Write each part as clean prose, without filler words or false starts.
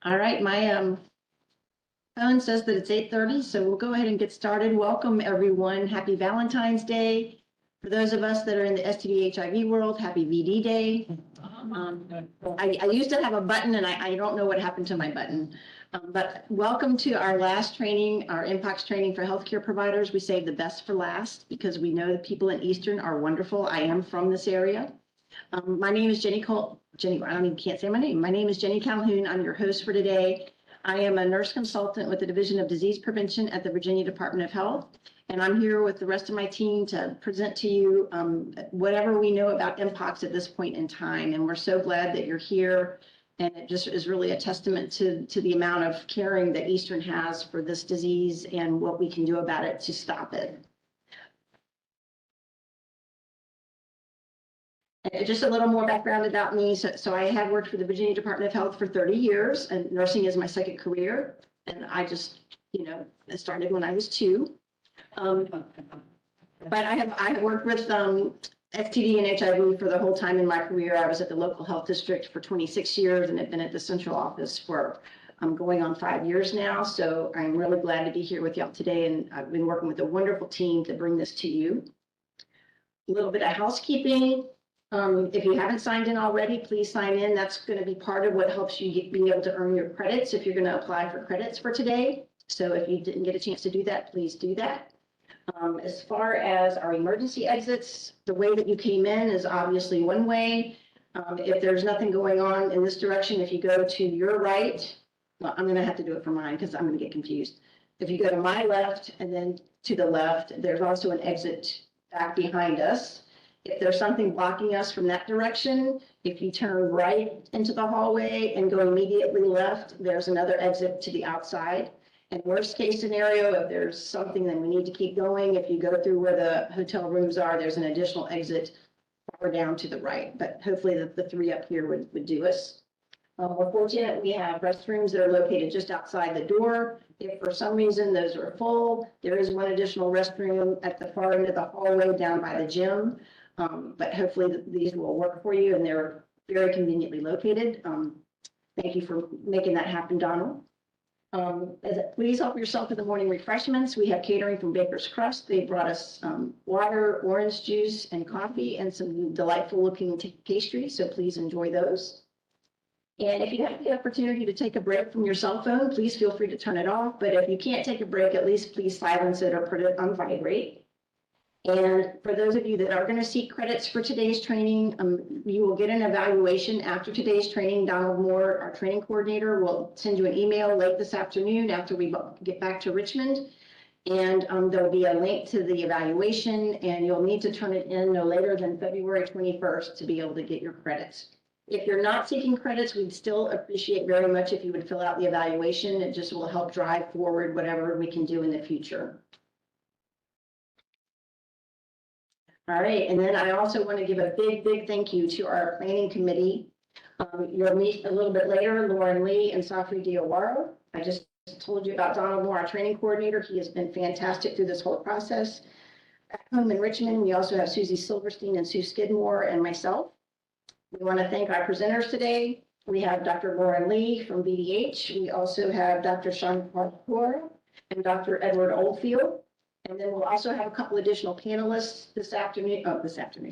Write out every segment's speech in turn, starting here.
All right, my phone says that it's 8:30, so we'll go ahead and get started. Welcome, everyone. Happy Valentine's Day. For those of us that are in the STD HIV world, happy VD Day. I used to have a button, and I don't know what happened to my button. But welcome to our last training, our Mpox training for healthcare providers. We saved the best for last because we know the people in Eastern are wonderful. I am from this area. My name is Jenny, can't say my name. My name is Jenny Calhoun. I'm your host for today. I am a nurse consultant with the Division of Disease Prevention at the Virginia Department of Health. And I'm here with the rest of my team to present to you whatever we know about Mpox at this point in time. And we're so glad that you're here. And it just is really a testament to the amount of caring that Eastern has for this disease and what we can do about it to stop it. And just a little more background about me. So I have worked for the Virginia Department of Health for 30 years, and nursing is my second career. And I just, I started when I was 2. But I have worked with STD and HIV for the whole time in my career. I was at the local health district for 26 years and have been at the central office for going on 5 years now. So I'm really glad to be here with y'all today. And I've been working with a wonderful team to bring this to you. A little bit of housekeeping. If you haven't signed in already, please sign in. That's going to be part of what helps you be able to earn your credits if you're going to apply for credits for today. So if you didn't get a chance to do that, please do that. As far as our emergency exits, the way that you came in is obviously one way. If there's nothing going on in this direction, if you go to your right, well, I'm going to have to do it for mine because I'm going to get confused. If you go to my left and then to the left, there's also an exit back behind us. If there's something blocking us from that direction, if you turn right into the hallway and go immediately left, there's another exit to the outside. And worst case scenario, if there's something that we need to keep going, if you go through where the hotel rooms are, there's an additional exit far down to the right. But hopefully the 3 up here would do us. We're fortunate we have restrooms that are located just outside the door. If for some reason those are full, there is one additional restroom at the far end of the hallway down by the gym. But hopefully these will work for you, and they're very conveniently located. Thank you for making that happen, Donald. Please help yourself to the morning refreshments. We have catering from Baker's Crust. They brought us water, orange juice, and coffee, and some delightful looking pastries, so please enjoy those. And if you have the opportunity to take a break from your cell phone, please feel free to turn it off. But if you can't take a break, at least please silence it or put it on vibrate. And for those of you that are going to seek credits for today's training, you will get an evaluation after today's training. Donald Moore, our training coordinator, will send you an email late this afternoon after we get back to Richmond. And there'll be a link to the evaluation, and you'll need to turn it in no later than February 21st to be able to get your credits. If you're not seeking credits, we'd still appreciate very much if you would fill out the evaluation. It just will help drive forward whatever we can do in the future. All right, and then I also want to give a big thank you to our planning committee. You'll meet a little bit later, Lauren Lee and Safri Diawara. I just told you about Donald Moore, our training coordinator. He has been fantastic through this whole process. At home in Richmond, we also have Susie Silverstein and Sue Skidmore and myself. We want to thank our presenters today. We have Dr. Lauren Lee from VDH. We also have Dr. Sean Kapoor and Dr. Edward Oldfield. And then we'll also have a couple additional panelists this afternoon.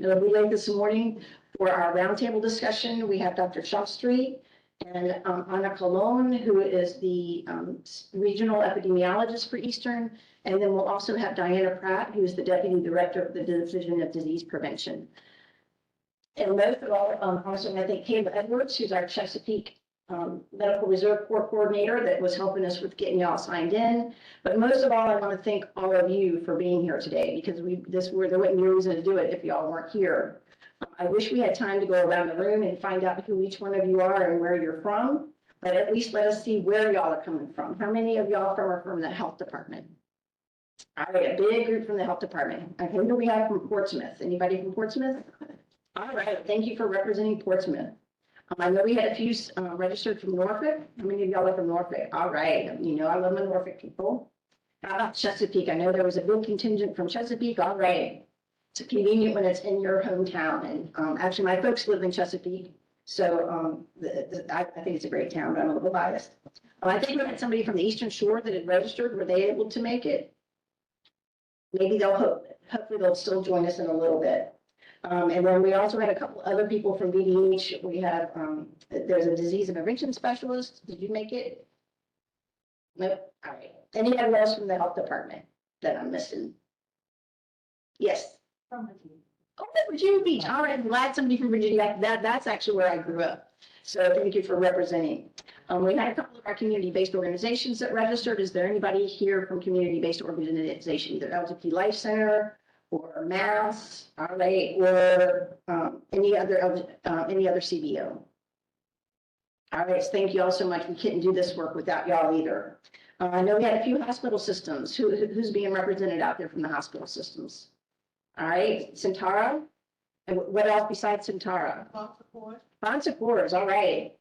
It'll be late this morning for our roundtable discussion. We have Dr. Shastri and Anna Colon, who is the regional epidemiologist for Eastern. And then we'll also have Diana Pratt, who is the deputy director of the Division of Disease Prevention. And most of all, also I think Kayla Edwards, who's our Chesapeake Medical Reserve Corps coordinator that was helping us with getting y'all signed in. But most of all, I want to thank all of you for being here today, because there wouldn't be a reason to do it if y'all weren't here. I wish we had time to go around the room and find out who each one of you are and where you're from, but at least let us see where y'all are coming from. How many of y'all are from the health department? All right, a big group from the health department. Okay, who do we have from Portsmouth? Anybody from Portsmouth? All right, thank you for representing Portsmouth. I know we had a few registered from Norfolk. How many of y'all are from Norfolk? All right, I love my Norfolk people. How about Chesapeake? I know there was a big contingent from Chesapeake. All right, it's convenient when it's in your hometown. And actually, my folks live in Chesapeake. So I think it's a great town, but I'm a little biased. I think we had somebody from the Eastern Shore that had registered. Were they able to make it? Maybe hopefully they'll still join us in a little bit. And then we also had a couple other people from VDH. We have, there's a disease intervention specialist. Did you make it? Nope. All right. Anyone else from the health department that I'm missing? Yes. Oh, Virginia Beach. All right. I'm glad somebody from Virginia. That's actually where I grew up. So thank you for representing. We had a couple of our community-based organizations that registered. Is there anybody here from community-based organization, either LGBT Life Center or MASS, all right, or any other CBO? All right, thank you all so much. We couldn't do this work without y'all either. I know we had a few hospital systems. Who's being represented out there from the hospital systems? All right, Centara. And what else besides Centara? Bon Secours, all right.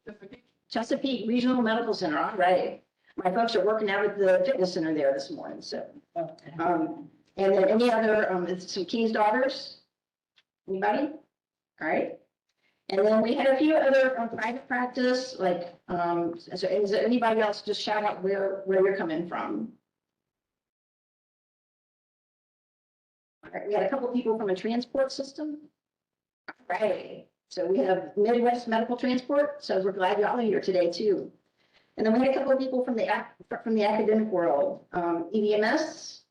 Chesapeake Regional Medical Center, all right. My folks are working out at the fitness center there this morning, so. And then any other, some King's Daughters? Anybody? All right. And then we had a few other private practice, like, so is there anybody else, just shout out where you're coming from? All right, we had a couple people from a transport system. All right. So we have Midwest Medical Transport, so we're glad y'all are here today too. And then we had a couple of people from the academic world, EVMS.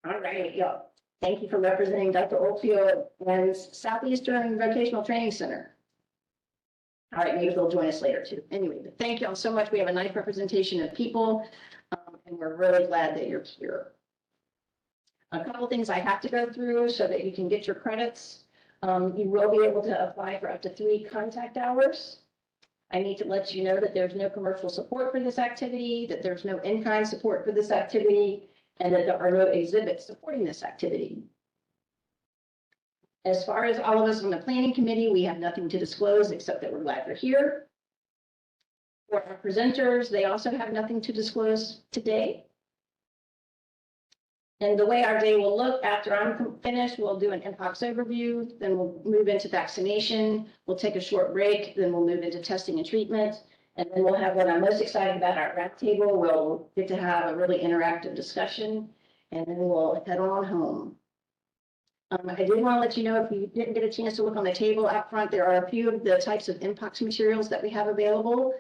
All right, y'all. Thank you for representing Dr. Oldfield and Southeastern Vocational Training Center. All right, maybe they'll join us later too. Anyway, but thank y'all so much. We have a nice representation of people, and we're really glad that you're here. A couple of things I have to go through so that you can get your credits. You will be able to apply for up to 3 contact hours. I need to let you know that there's no commercial support for this activity, that there's no in-kind support for this activity, and that there are no exhibits supporting this activity. As far as all of us on the planning committee, we have nothing to disclose except that we're glad you're here. For our presenters, they also have nothing to disclose today. And the way our day will look after I'm finished, we'll do an Mpox overview, then we'll move into vaccination, we'll take a short break, then we'll move into testing and treatment, and then we'll have what I'm most excited about, our round table. We'll get to have a really interactive discussion, and then we'll head on home. I did want to let you know, if you didn't get a chance to look on the table out front, there are a few of the types of Mpox materials that we have available.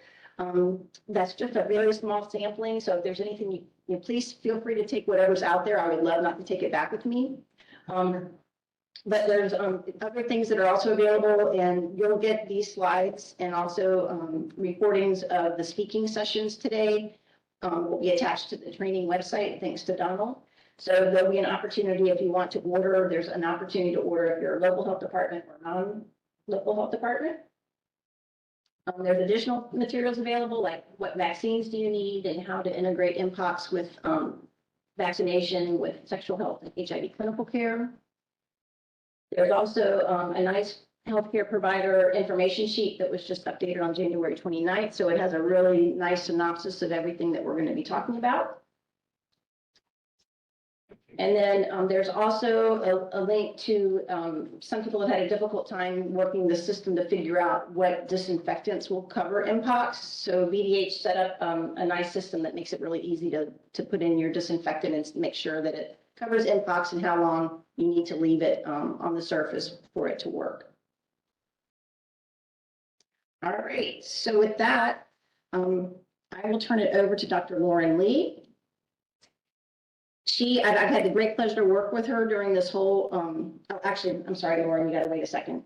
That's just a very small sampling, so if there's anything you please feel free to take whatever's out there. I would love not to take it back with me. But there's other things that are also available, and you'll get these slides and also recordings of the speaking sessions today will be attached to the training website, thanks to Donald. So there'll be an opportunity if you want to order. There's an opportunity to order if you're a local health department or non-local health department. There's additional materials available, like what vaccines do you need and how to integrate Mpox with vaccination, with sexual health and HIV clinical care. There's also a nice healthcare provider information sheet that was just updated on January 29th. So it has a really nice synopsis of everything that we're going to be talking about. And then there's also a link to, some people have had a difficult time working the system to figure out what disinfectants will cover Mpox. So VDH set up a nice system that makes it really easy to put in your disinfectant and make sure that it covers Mpox and how long you need to leave it on the surface for it to work. All right, so with that, I will turn it over to Dr. Lauren Lee. I've had the great pleasure to work with her during this whole, actually, I'm sorry, Lauren, you gotta wait a second.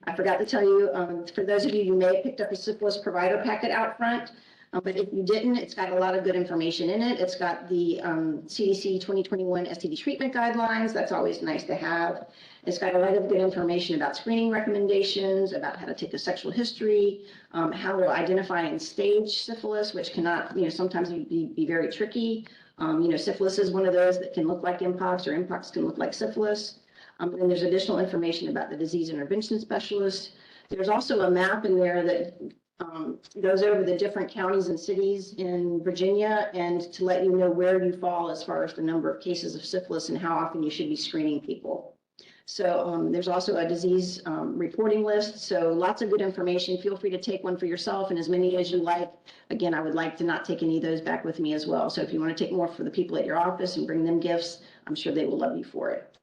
I forgot to tell you, for those of you who may have picked up a syphilis provider packet out front, but if you didn't, it's got a lot of good information in it. It's got the CDC 2021 STD treatment guidelines. That's always nice to have. It's got a lot of good information about screening recommendations, about how to take a sexual history, how to identify and stage syphilis, which cannot, sometimes be very tricky. Syphilis is one of those that can look like Mpox, or Mpox can look like syphilis. And there's additional information about the disease intervention specialist. There's also a map in there that goes over the different counties and cities in Virginia, and to let you know where you fall as far as the number of cases of syphilis and how often you should be screening people. So there's also a disease reporting list. So lots of good information. Feel free to take one for yourself and as many as you like. Again, I would like to not take any of those back with me as well. So if you want to take more for the people at your office and bring them gifts, I'm sure they will love you for it.